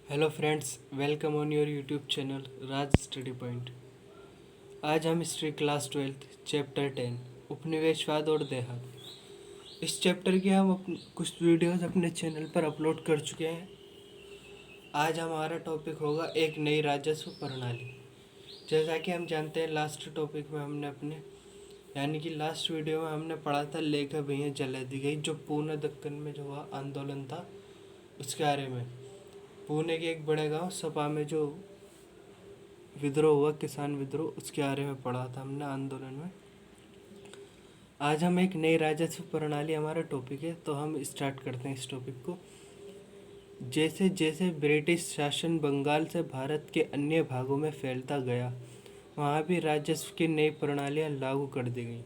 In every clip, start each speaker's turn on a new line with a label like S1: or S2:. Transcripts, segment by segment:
S1: Hello friends, welcome on your YouTube channel Raj study point. आज हम history class 12 chapter 10 उपनिवेशवाद और देहात, इस चैप्टर के हम कुछ वीडियोस अपने चैनल पर अपलोड कर चुके हैं। आज हमारा टॉपिक होगा एक नई राजस्व प्रणाली। जैसा कि हम जानते हैं, लास्ट टॉपिक में हमने अपने यानी कि लास्ट वीडियो में हमने पढ़ा था लेखा भैया जला दी गई, जो पूर्ण दक्कन में जो हुआ आंदोलन था उसके बारे में। पुणे के एक बड़े गांव सपा में जो विद्रोह हुआ, किसान विद्रोह, उसके बारे में पढ़ा था हमने आंदोलन में। आज हम एक नई राजस्व प्रणाली हमारा टॉपिक है, तो हम स्टार्ट करते हैं इस टॉपिक को। जैसे जैसे ब्रिटिश शासन बंगाल से भारत के अन्य भागों में फैलता गया, वहाँ भी राजस्व की नई प्रणालियाँ लागू कर दी गई।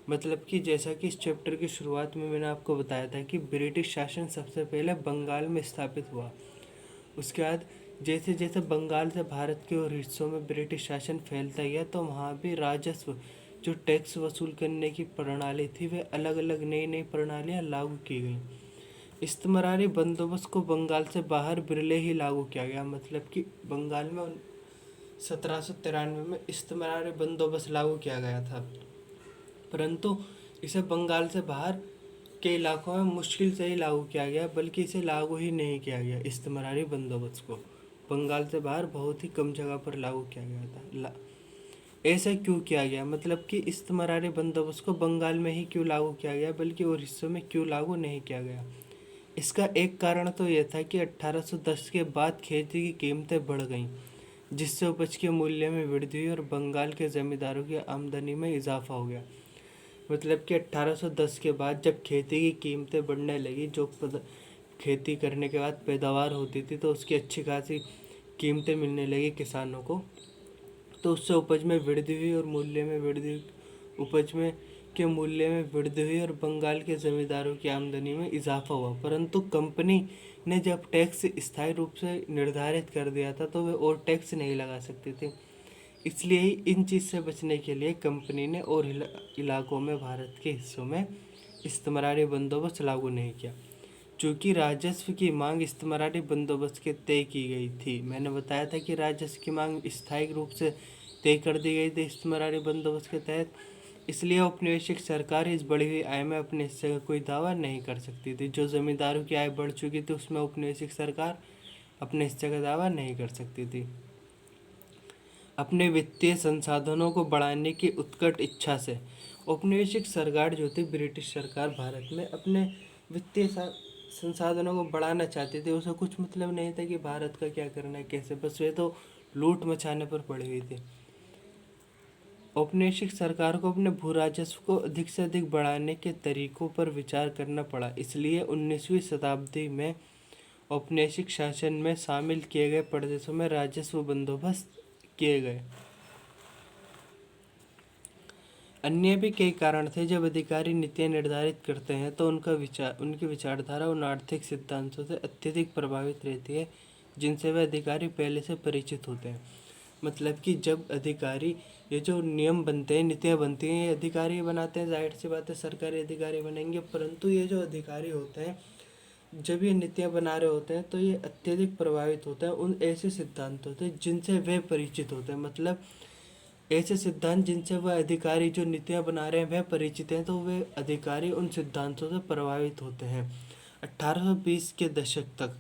S1: मतलब कि जैसा कि इस चैप्टर की शुरुआत में मैंने आपको बताया था कि ब्रिटिश शासन सबसे पहले बंगाल में स्थापित हुआ। उसके बाद जैसे जैसे बंगाल से भारत के और हिस्सों में ब्रिटिश शासन फैलता गया, तो वहाँ भी राजस्व जो टैक्स वसूल करने की प्रणाली थी, वे अलग अलग नई नई प्रणालियाँ लागू की गई। इस्तेमारी बंदोबस्त को बंगाल से बाहर बिरले ही लागू किया गया। मतलब कि बंगाल में 1793 में इस्तेमारी बंदोबस्त लागू किया गया था, परंतु इसे बंगाल से बाहर के इलाकों में मुश्किल से ही लागू किया गया, बल्कि इसे लागू ही नहीं किया गया। इस्तेमारी बंदोबस्त को बंगाल से बाहर बहुत ही कम जगह पर लागू किया गया था। ऐसा क्यों किया गया? मतलब कि इस्तेमारी बंदोबस्त को बंगाल में ही क्यों लागू किया गया, बल्कि और हिस्सों में क्यों लागू नहीं किया गया? इसका एक कारण तो यह था कि 1810 के बाद खेती की कीमतें बढ़ गईं, जिससे उपज के मूल्य में वृद्धि हुई और बंगाल के जमींदारों की आमदनी में इजाफा हो गया। मतलब कि 1810 के बाद जब खेती की कीमतें बढ़ने लगी, जो खेती करने के बाद पैदावार होती थी, तो उसकी अच्छी खासी कीमतें मिलने लगी किसानों को, तो उससे उपज में वृद्धि हुई और मूल्य में वृद्धि उपज में के मूल्य में वृद्धि हुई और बंगाल के जमींदारों की आमदनी में इजाफा हुआ। परंतु कंपनी ने जब टैक्स स्थायी रूप से निर्धारित कर दिया था, तो वे और टैक्स नहीं लगा सकते थे। इसलिए ही इन चीज़ से बचने के लिए कंपनी ने और इलाकों में भारत के हिस्सों में इस्तेमारी बंदोबस्त लागू नहीं किया। चूँकि राजस्व की मांग इस्तेमारी बंदोबस्त के तय की गई थी। मैंने बताया था कि राजस्व की मांग स्थायी रूप से तय कर दी गई थी इस्तेमारी बंदोबस्त के तहत, इसलिए औपनिवेशिक सरकार इस बढ़ी हुई आय में अपने हिस्से का कोई दावा नहीं कर सकती थी। जो जमींदारों की आय बढ़ चुकी थी, उसमें औपनिवेशिक सरकार अपने हिस्से का दावा नहीं कर सकती थी। अपने वित्तीय संसाधनों को बढ़ाने की उत्कट इच्छा से औपनिवेशिक सरकार जो थी, ब्रिटिश सरकार, भारत में अपने वित्तीय संसाधनों को बढ़ाना चाहती थी। उसे कुछ मतलब नहीं था कि भारत का क्या करना है, कैसे, बस वे तो लूट मचाने पर पड़ी हुई थी। औपनिवेशिक सरकार को अपने भू राजस्व को अधिक से अधिक बढ़ाने के तरीकों पर विचार करना पड़ा। इसलिए 19वीं शताब्दी में औपनिवेशिक शासन में शामिल किए गए प्रदेशों में राजस्व बंदोबस्त किए गए। अन्य भी कई कारण थे। जब अधिकारी नीतियाँ निर्धारित करते हैं, तो उनकी विचारधारा उन आर्थिक सिद्धांतों से अत्यधिक प्रभावित रहती है जिनसे वे अधिकारी पहले से परिचित होते हैं। मतलब कि जब अधिकारी, ये जो नियम बनते हैं, नीतियाँ बनती हैं, ये अधिकारी बनाते हैं, जाहिर सी बात है सरकारी अधिकारी बनेंगे। परंतु ये जो अधिकारी होते हैं, जब ये नीतियाँ बना रहे होते हैं, तो ये अत्यधिक प्रभावित होते हैं उन ऐसे सिद्धांतों से जिनसे वे परिचित होते हैं। मतलब ऐसे सिद्धांत जिनसे वह अधिकारी जो नीतियाँ बना रहे हैं वह परिचित हैं, तो वे अधिकारी उन सिद्धांतों से प्रभावित होते हैं। 1820 के दशक तक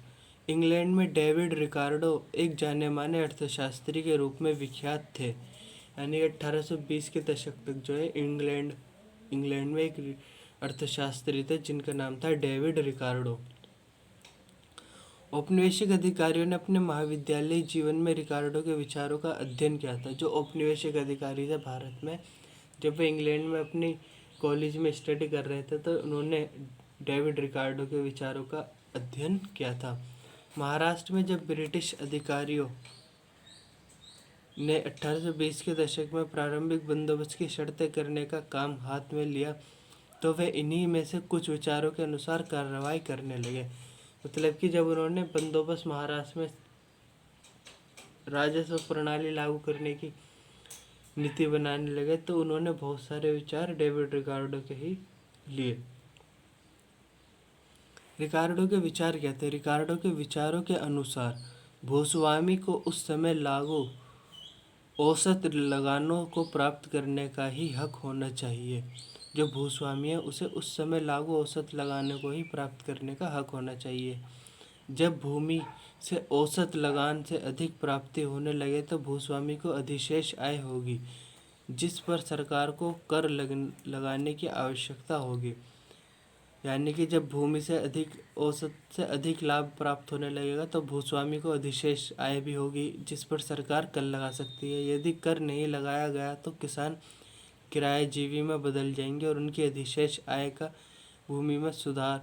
S1: इंग्लैंड में डेविड रिकार्डो एक जाने माने अर्थशास्त्री के रूप में विख्यात थे। यानी 1820 के दशक तक जो है इंग्लैंड में एक अर्थशास्त्री थे जिनका नाम था डेविड रिकार्डो। औपनिवेशिक अधिकारियों ने अपने महाविद्यालयी जीवन में रिकार्डो के विचारों का अध्ययन किया था। जो औपनिवेशिक अधिकारी थे भारत में, जब वे इंग्लैंड में अपनी कॉलेज में स्टडी कर रहे थे, तो उन्होंने डेविड रिकार्डो के विचारों का अध्ययन किया था। महाराष्ट्र में जब ब्रिटिश अधिकारियों ने 1820 के दशक में प्रारंभिक बंदोबस्त की शर्तें करने का काम हाथ में लिया, तो वे इन्हीं में से कुछ विचारों के अनुसार कार्रवाई करने लगे। मतलब कि जब उन्होंने बंदोबस्त महाराष्ट्र में राजस्व प्रणाली लागू करने की नीति बनाने लगे, तो उन्होंने बहुत सारे विचार डेविड रिकार्डो के ही लिए। रिकार्डो के विचार क्या थे? रिकार्डो के विचारों के अनुसार भूस्वामी को उस समय लागू औसत लगानों को प्राप्त करने का ही हक होना चाहिए। जो भूस्वामी है उसे उस समय लागू औसत लगाने को ही प्राप्त करने का हक होना चाहिए। जब भूमि से औसत लगान से अधिक प्राप्ति होने लगे तो भूस्वामी को अधिशेष आय होगी, जिस पर सरकार को कर लगाने की आवश्यकता होगी। यानी कि जब भूमि से अधिक औसत से अधिक लाभ प्राप्त होने लगेगा तो भूस्वामी को अधिशेष आय भी होगी, जिस पर सरकार कर लगा सकती है। यदि कर नहीं लगाया गया तो किसान किराएजीवी में बदल जाएंगे और उनकी अधिशेष आय का भूमि में सुधार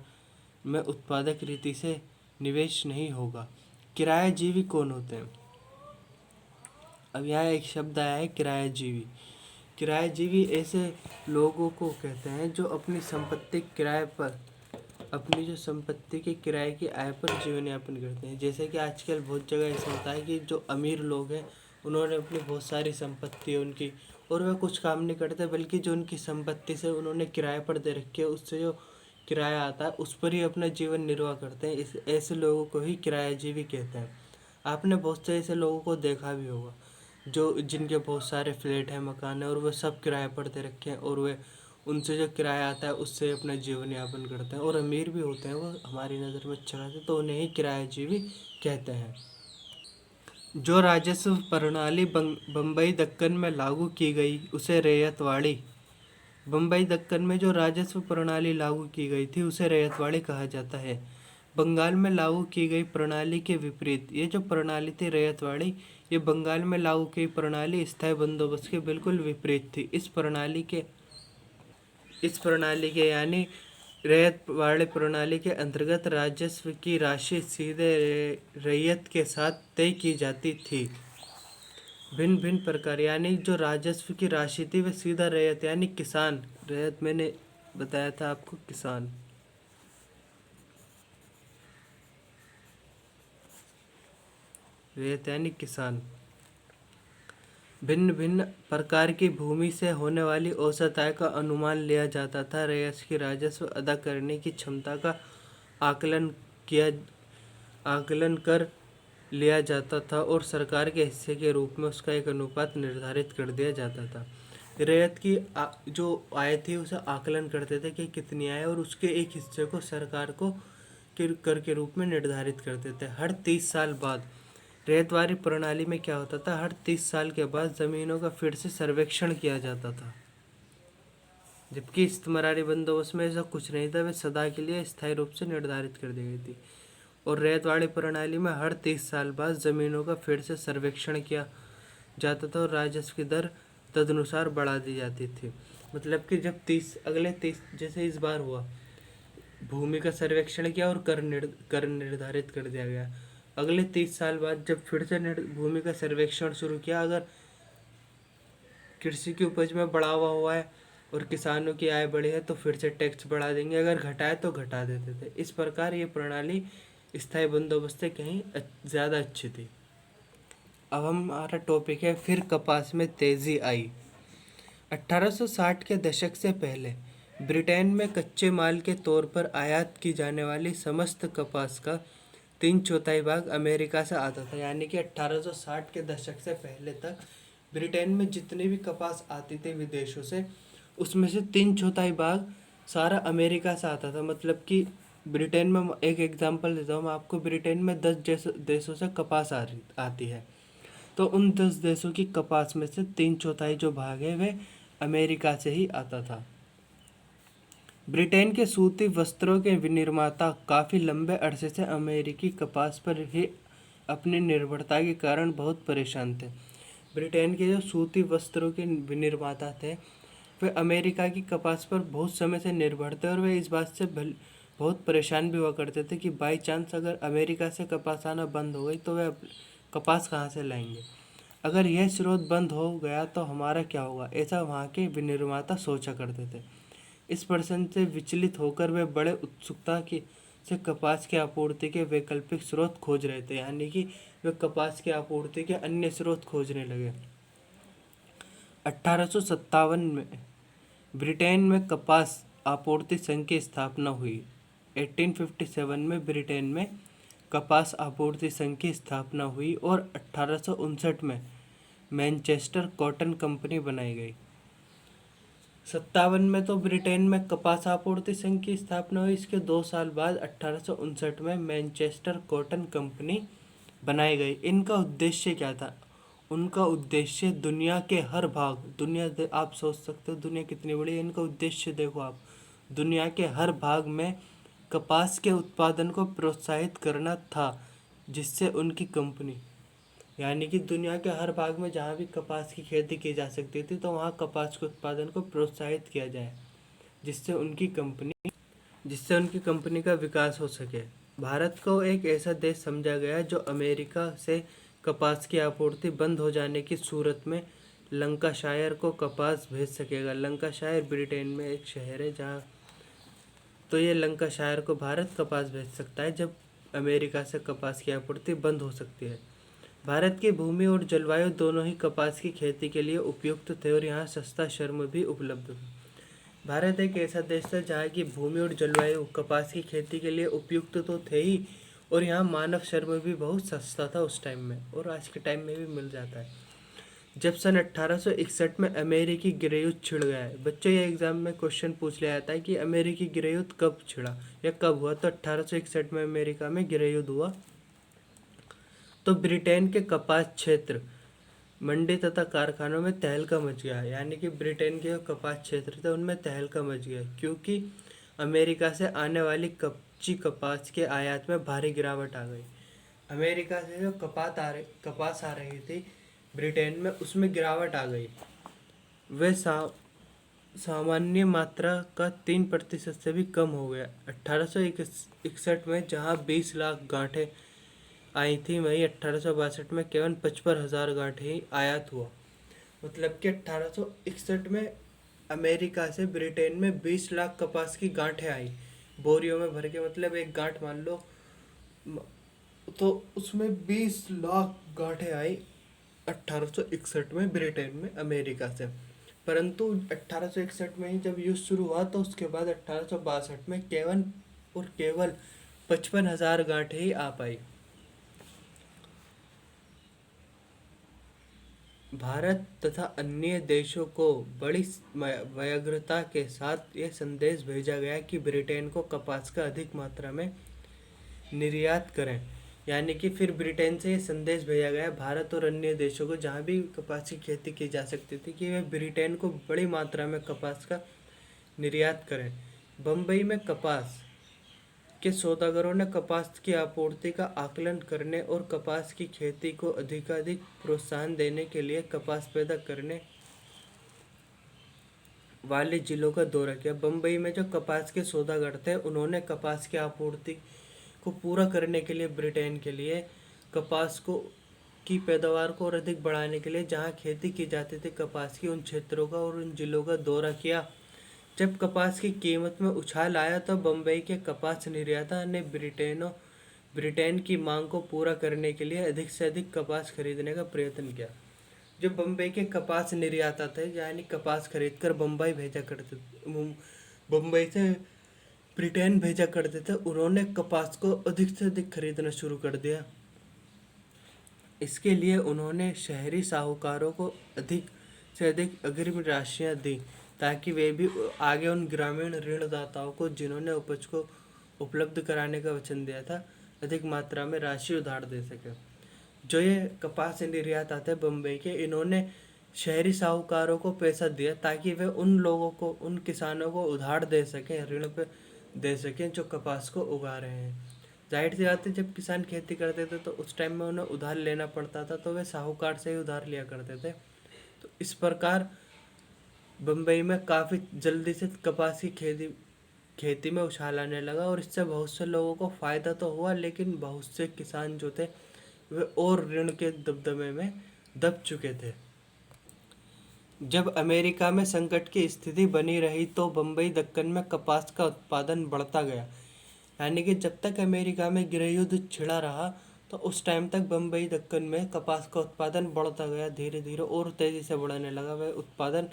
S1: में उत्पादक रीति से निवेश नहीं होगा। किराएजीवी कौन होते हैं? अब यहाँ एक शब्द आया है किराएजीवी। किराएजीवी ऐसे लोगों को कहते हैं जो अपनी संपत्ति किराए पर, अपनी जो संपत्ति के किराए की आय पर जीवन यापन करते हैं। जैसे कि आजकल बहुत जगह ऐसा होता है कि जो अमीर लोग हैं उन्होंने अपनी बहुत सारी संपत्ति है उनकी, और वह कुछ काम नहीं करते बल्कि जो उनकी संपत्ति से उन्होंने किराए पर दे रखी है उससे जो किराया आता है उस पर ही अपना जीवन निर्वाह करते हैं। इस ऐसे लोगों को ही किरायाजीवी कहते हैं। आपने बहुत से ऐसे लोगों को देखा भी होगा जो जिनके बहुत सारे फ्लैट हैं, मकान है, और वह सब किराए पर दे रखे हैं और वे उनसे जो किराया आता है उससे अपना जीवन यापन करते हैं और अमीर भी होते हैं वो हमारी नज़र में अच्छा खाते, तो उन्हें ही किरायाजीवी कहते हैं। जो राजस्व प्रणाली बम्बई दक्कन में लागू की गई उसे रैयतवाड़ी। बम्बई दक्कन में जो राजस्व प्रणाली लागू की गई थी उसे रैयतवाड़ी कहा जाता है। बंगाल में लागू की गई प्रणाली के विपरीत ये जो प्रणाली थी रैयतवाड़ी, ये बंगाल में लागू की प्रणाली स्थायी बंदोबस्त के बिल्कुल विपरीत थी। इस प्रणाली के यानी रैयतवाड़ी प्रणाली के अंतर्गत राजस्व की राशि सीधे रैयत के साथ तय की जाती थी। भिन्न भिन्न प्रकार, यानी जो राजस्व की राशि थी वह सीधा रैयत यानी किसान, रैयत मैंने बताया था आपको किसान, रैयत यानी किसान। भिन्न भिन्न प्रकार की भूमि से होने वाली औसत आय का अनुमान लिया जाता था। रैयत की राजस्व अदा करने की क्षमता का आकलन कर लिया जाता था और सरकार के हिस्से के रूप में उसका एक अनुपात निर्धारित कर दिया जाता था। रैयत की जो आय थी उसे आकलन करते थे कि कितनी आय, और उसके एक हिस्से को सरकार को कर के रूप में निर्धारित करते थे। हर 30 साल बाद रैयतवाड़ी प्रणाली में क्या होता था, हर 30 साल के बाद ज़मीनों का फिर से सर्वेक्षण किया जाता था। जबकि इस्तमरारी बंदोबस्त में ऐसा कुछ नहीं था, वे सदा के लिए स्थायी रूप से निर्धारित कर दी गई थी। और रैयतवाड़ी प्रणाली में हर 30 साल बाद ज़मीनों का फिर से सर्वेक्षण किया जाता था और राजस्व की दर तदनुसार बढ़ा दी जाती थी। मतलब कि जब अगले 30 जैसे इस बार हुआ, भूमि का सर्वेक्षण किया और कर निर्धारित कर दिया गया। अगले 30 साल बाद जब फिर से भूमि का सर्वेक्षण शुरू किया, अगर कृषि की उपज में बढ़ावा हुआ है और किसानों की आय बढ़ी है तो फिर से टैक्स बढ़ा देंगे, अगर घटाए तो घटा देते थे। इस प्रकार ये प्रणाली स्थायी बंदोबस्त से कहीं ज़्यादा अच्छी थी। अब हमारा टॉपिक है फिर कपास में तेज़ी आई। 1860 के दशक से पहले ब्रिटेन में कच्चे माल के तौर पर आयात की जाने वाली समस्त कपास का 3/4 भाग अमेरिका से आता था। यानी कि 1860 के दशक से पहले तक ब्रिटेन में जितनी भी कपास आती थी विदेशों से, उसमें से 3/4 भाग सारा अमेरिका से आता था। मतलब कि ब्रिटेन में, एक एग्जांपल देता हूँ मैं आपको, ब्रिटेन में 10 देशों से कपास आती है, तो उन 10 देशों की कपास में से 3/4 जो भाग है वह अमेरिका से ही आता था। ब्रिटेन के सूती वस्त्रों के विनिर्माता काफ़ी लंबे अरसे से अमेरिकी कपास पर ही अपनी निर्भरता के कारण बहुत परेशान थे। ब्रिटेन के जो सूती वस्त्रों के विनिर्माता थे वे अमेरिका की कपास पर बहुत समय से निर्भर थे और वे इस बात से बहुत परेशान भी हुआ करते थे कि बाई चांस अगर अमेरिका से कपास आना बंद हो गई तो वे कपास कहाँ से लाएंगे, अगर यह स्रोत बंद हो गया तो हमारा क्या होगा, ऐसा वहाँ के विनिर्माता सोचा करते थे। इस प्रश्न से विचलित होकर वे बड़े उत्सुकता से कपास की आपूर्ति के वैकल्पिक स्रोत खोज रहे थे। यानी कि वे कपास की आपूर्ति के अन्य स्रोत खोजने लगे। 1857 में ब्रिटेन में कपास आपूर्ति संघ की स्थापना हुई। 1857 में ब्रिटेन में कपास आपूर्ति संघ की स्थापना हुई और 1859 में मैनचेस्टर कॉटन कंपनी बनाई गई। 57 में तो ब्रिटेन में कपास आपूर्ति संघ की स्थापना हुई। इसके 2 साल बाद 1859 में मैनचेस्टर कॉटन कंपनी बनाई गई। इनका उद्देश्य क्या था? उनका उद्देश्य दुनिया के हर भाग, आप सोच सकते हो दुनिया कितनी बड़ी है। इनका उद्देश्य देखो आप, दुनिया के हर भाग में कपास के उत्पादन को प्रोत्साहित करना था, जिससे उनकी कंपनी, यानी कि दुनिया के हर भाग में जहाँ भी कपास की खेती की जा सकती थी तो वहाँ कपास के उत्पादन को प्रोत्साहित किया जाए, जिससे उनकी कंपनी का विकास हो सके। भारत को एक ऐसा देश समझा गया जो अमेरिका से कपास की आपूर्ति बंद हो जाने की सूरत में लंकाशायर को कपास भेज सकेगा। लंकाशायर ब्रिटेन में एक शहर है जहाँ, तो ये लंकाशायर को भारत कपास भेज सकता है जब अमेरिका से कपास की आपूर्ति बंद हो सकती है। भारत की भूमि और जलवायु दोनों ही कपास की खेती के लिए उपयुक्त थे और यहाँ सस्ता श्रम भी उपलब्ध था। भारत एक ऐसा देश था जहाँ की भूमि और जलवायु कपास की खेती के लिए उपयुक्त तो थे ही, और यहाँ मानव श्रम भी बहुत सस्ता था उस टाइम में, और आज के टाइम में भी मिल जाता है। जब सन 1861 में अमेरिकी गृहयुद्ध छिड़ गया है, बच्चों ये एग्जाम में क्वेश्चन पूछ लिया जाता है कि अमेरिकी गृहयुद्ध कब छिड़ा या कब हुआ, तो 1861 में अमेरिका में गृहयुद्ध हुआ। तो ब्रिटेन के कपास क्षेत्र, मंडी तथा कारखानों में तहलका मच गया, यानी कि ब्रिटेन के जो कपास क्षेत्र थे उनमें तहलका मच गया, क्योंकि अमेरिका से आने वाली कच्ची कपास के आयात में भारी गिरावट आ गई। अमेरिका से जो कपास आ रही थी ब्रिटेन में, उसमें गिरावट आ गई। वे सामान्य मात्रा का 3% से भी कम हो गया। 1861 में जहां 20 लाख गांठें आई थी, वहीं 1862 में केवल 55,000 गांठें ही आयात हुआ। मतलब कि 1861 में अमेरिका से ब्रिटेन में 20 लाख कपास की गांठें आई, बोरियों में भर के। मतलब एक गांठ मान लो तो उसमें 20 लाख गांठें आई 1861 में ब्रिटेन में अमेरिका से। परंतु 1861 में ही जब युद्ध शुरू हुआ तो उसके बाद 1862 में केवल और केवल 55,000 गांठें ही आ पाई। भारत तथा अन्य देशों को बड़ी व्यग्रता के साथ यह संदेश भेजा गया कि ब्रिटेन को कपास का अधिक मात्रा में निर्यात करें, यानी कि फिर ब्रिटेन से ये संदेश भेजा गया भारत और अन्य देशों को जहाँ भी कपास की खेती की जा सकती थी कि वे ब्रिटेन को बड़ी मात्रा में कपास का निर्यात करें। बम्बई में कपास के सौदागरों ने कपास की आपूर्ति का आकलन करने और कपास की खेती को अधिकाधिक प्रोत्साहन देने के लिए कपास पैदा करने वाले जिलों का दौरा किया। बम्बई में जो कपास के सौदागर थे उन्होंने कपास की आपूर्ति को पूरा करने के लिए ब्रिटेन के लिए कपास की पैदावार को और अधिक बढ़ाने के लिए जहां खेती की जाती थी कपास की, उन क्षेत्रों का और उन जिलों का दौरा किया। जब कपास की कीमत में उछाल आया तो बम्बई के कपास निर्याता ने ब्रिटेन की मांग को पूरा करने के लिए अधिक से अधिक कपास खरीदने का प्रयत्न किया। जो बम्बई के कपास निर्याता थे, यानी कपास खरीद कर बम्बई से ब्रिटेन भेजा करते थे, उन्होंने कपास को अधिक से अधिक खरीदना शुरू कर दिया। इसके लिए उन्होंने शहरी साहूकारों को अधिक से अधिक अग्रिम राशियां दी ताकि वे भी आगे उन ग्रामीण ऋणदाताओं को जिन्होंने उपज को उपलब्ध कराने का वचन दिया था अधिक मात्रा में राशि उधार दे सके। जो ये कपास निर्याता थे बम्बई के, इन्होंने शहरी साहूकारों को पैसा दिया ताकि वे उन लोगों को, उन किसानों को उधार दे सकें, ऋण पे दे सकें जो कपास को उगा रहे हैं। जाहिर सी बात है, जब किसान खेती करते थे तो उस टाइम में उन्हें उधार लेना पड़ता था, तो वे साहूकार से ही उधार लिया करते थे। तो इस प्रकार बम्बई में काफ़ी जल्दी से कपास की खेती में उछाल आने लगा और इससे बहुत से लोगों को फ़ायदा तो हुआ, लेकिन बहुत से किसान जो थे वे और ऋण के दबदबे में दब चुके थे। जब अमेरिका में संकट की स्थिति बनी रही तो बम्बई दक्कन में कपास का उत्पादन बढ़ता गया, यानी कि जब तक अमेरिका में गृहयुद्ध छिड़ा रहा तो उस टाइम तक बम्बई दक्कन में कपास का उत्पादन बढ़ता गया, धीरे धीरे और तेज़ी से बढ़ने लगा वह उत्पादन।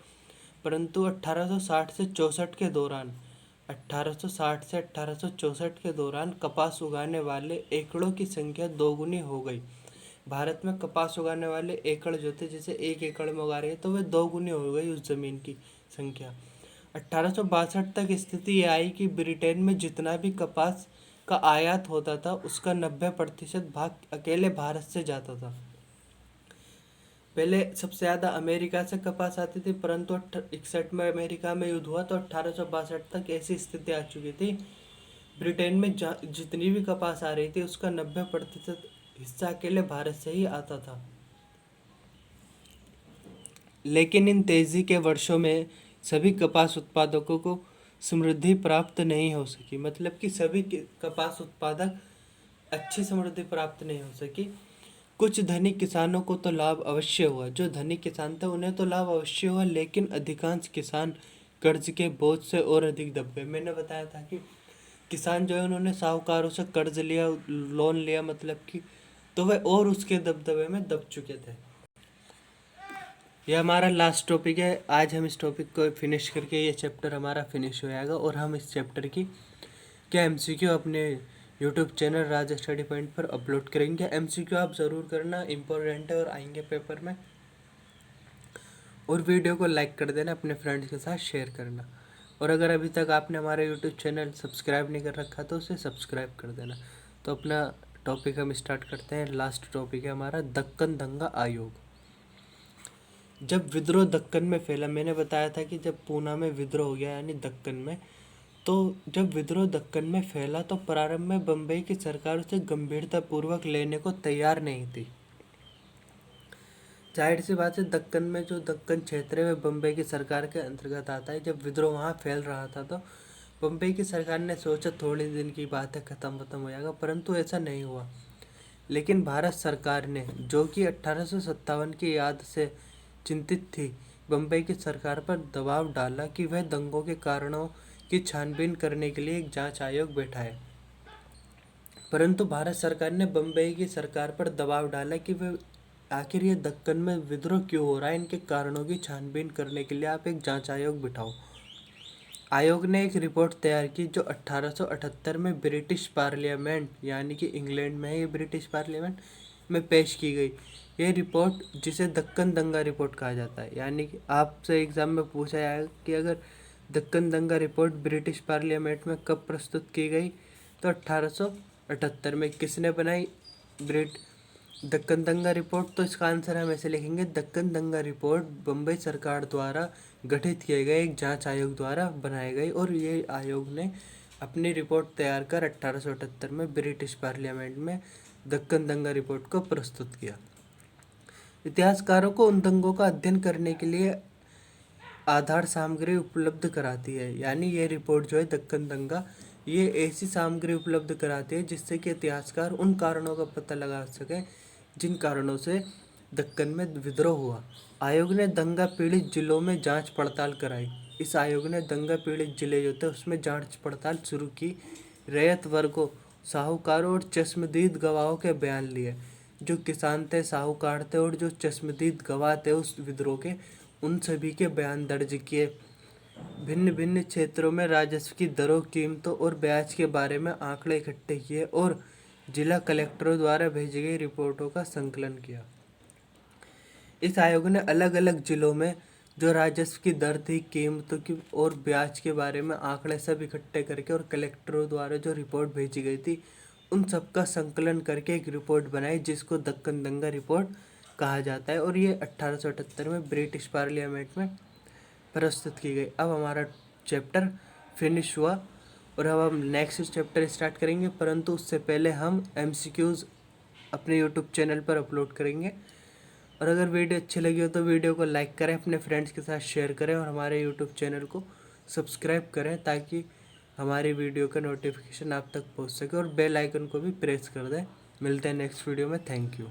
S1: परंतु 1860 से 64 के दौरान 1860 से 1864 के दौरान कपास उगाने वाले एकड़ों की संख्या दोगुनी हो गई। भारत में कपास उगाने वाले एकड़ जो थे, जैसे 1 एकड़ में उगा रहे हैं, तो वे दोगुनी हो गई उस जमीन की संख्या। 1862 तक स्थिति ये आई कि ब्रिटेन में जितना भी कपास का आयात होता था उसका 90% भाग अकेले भारत से जाता था। पहले सबसे ज़्यादा अमेरिका से कपास आती थी, परंतु 61 में अमेरिका में युद्ध हुआ तो 1862 तक ऐसी स्थिति आ चुकी थी। ब्रिटेन में जितनी भी कपास आ रही थी उसका 90% हिस्सा अकेले भारत से ही आता था। लेकिन इन तेजी के वर्षों में सभी कपास उत्पादकों को समृद्धि प्राप्त नहीं हो सकी। मतलब कि सभी कपास उत्पादक अच्छी समृद्धि प्राप्त नहीं हो सकी। कुछ धनिक किसानों को तो लाभ अवश्य हुआ, जो धनिक किसान थे उन्हें तो लाभ अवश्य हुआ, लेकिन अधिकांश किसान कर्ज के बोझ से और अधिक दब गए। मैंने बताया था कि किसान जो है उन्होंने साहूकारों से कर्ज लिया, लोन लिया, मतलब कि तो वह और उसके दबदबे में दब चुके थे। यह हमारा लास्ट टॉपिक है। आज हम इस टॉपिक को फिनिश करके ये चैप्टर हमारा फिनिश हो जाएगा और हम इस चैप्टर की क्या MCQ अपने यूट्यूब चैनल राज स्टडी पॉइंट पर अपलोड करेंगे। MCQ आप ज़रूर करना, इम्पोर्टेंट है और आएंगे पेपर में। और वीडियो को लाइक कर देना, अपने फ्रेंड्स के साथ शेयर करना। और अगर अभी तक आपने हमारा यूट्यूब चैनल सब्सक्राइब नहीं कर रखा तो उसे सब्सक्राइब कर देना। तो अपना टॉपिक हम स्टार्ट करते हैं। लास्ट टॉपिक है हमारा दक्कन दंगा आयोग। जब विद्रोह दक्कन में फैला, मैंने बताया था कि जब पूना में विद्रोह हो गया यानी दक्कन में, तो जब विद्रोह दक्कन में फैला तो प्रारंभ में बम्बई की सरकार उसे गंभीरतापूर्वक लेने को तैयार नहीं थी। जाहिर सी बात है, दक्कन में जो दक्कन क्षेत्र है वह बम्बई की सरकार के अंतर्गत आता है। जब विद्रोह वहाँ फैल रहा था तो बम्बई की सरकार ने सोचा थोड़े दिन की बात है, ख़त्म हो जाएगा, परंतु ऐसा नहीं हुआ। लेकिन भारत सरकार ने, जो कि 1857 की याद से चिंतित थी, बम्बई की सरकार पर दबाव डाला कि वह दंगों के कारणों की छानबीन करने के लिए एक जांच आयोग बैठाए। परंतु भारत सरकार ने बम्बई की सरकार पर दबाव डाला कि वह आखिर ये दक्कन में विद्रोह क्यों हो रहा है, इनके कारणों की छानबीन करने के लिए आप एक जांच आयोग बिठाओ। आयोग ने एक रिपोर्ट तैयार की जो 1878 में ब्रिटिश पार्लियामेंट, यानी कि इंग्लैंड में है ये ब्रिटिश पार्लियामेंट, में पेश की गई। ये रिपोर्ट, जिसे दक्कन दंगा रिपोर्ट कहा जाता है, यानी कि आपसे एग्जाम में पूछा जाएगा कि अगर दक्कन दंगा रिपोर्ट ब्रिटिश पार्लियामेंट में कब प्रस्तुत की गई, तो 1878 में। किसने बनाई दक्कन दंगा रिपोर्ट? तो इसका आंसर हम ऐसे लिखेंगे, दक्कन दंगा रिपोर्ट बम्बई सरकार द्वारा गठित किए गए एक जांच आयोग द्वारा बनाई गई, और ये आयोग ने अपनी रिपोर्ट तैयार कर 1878 में ब्रिटिश पार्लियामेंट में दक्कन दंगा रिपोर्ट को प्रस्तुत किया। इतिहासकारों को उन दंगों का अध्ययन करने के लिए आधार सामग्री उपलब्ध कराती है। यानी ये रिपोर्ट जो है दक्कन दंगा, ये ऐसी सामग्री उपलब्ध कराती है जिससे कि इतिहासकार उन कारणों का पता लगा सकें जिन कारणों से दक्कन में विद्रोह हुआ। आयोग ने दंगा पीड़ित जिलों में जांच पड़ताल कराई। इस आयोग ने दंगा पीड़ित जिले जो थे उसमें जांच पड़ताल शुरू की। रैयत वर्गों, साहूकारों और चश्मदीद गवाहों के बयान लिए। जो किसान थे, साहूकार थे और जो चश्मदीद गवाह थे उस विद्रोह के, उन सभी के बयान दर्ज किए। भिन्न भिन्न क्षेत्रों में राजस्व की दरों, कीमतों और ब्याज के बारे में आंकड़े इकट्ठे किए और जिला कलेक्टरों द्वारा भेजी गई रिपोर्टों का संकलन किया। इस आयोग ने अलग अलग जिलों में जो राजस्व की दर थी, कीमतों की और ब्याज के बारे में आंकड़े सब इकट्ठे करके और कलेक्टरों द्वारा जो रिपोर्ट भेजी गई थी उन सब का संकलन करके एक रिपोर्ट बनाई जिसको दक्कन दंगा रिपोर्ट कहा जाता है, और ये 1878 में ब्रिटिश पार्लियामेंट में प्रस्तुत की गई। अब हमारा चैप्टर फिनिश हुआ और अब हम नेक्स्ट चैप्टर स्टार्ट करेंगे, परंतु उससे पहले हम MCQs अपने यूट्यूब चैनल पर अपलोड करेंगे। और अगर वीडियो अच्छी लगी हो तो वीडियो को लाइक करें, अपने फ्रेंड्स के साथ शेयर करें और हमारे यूट्यूब चैनल को सब्सक्राइब करें ताकि हमारी वीडियो का नोटिफिकेशन आप तक पहुंच सके, और बेल आइकन को भी प्रेस कर दें। मिलते हैं नेक्स्ट वीडियो में। Thank you.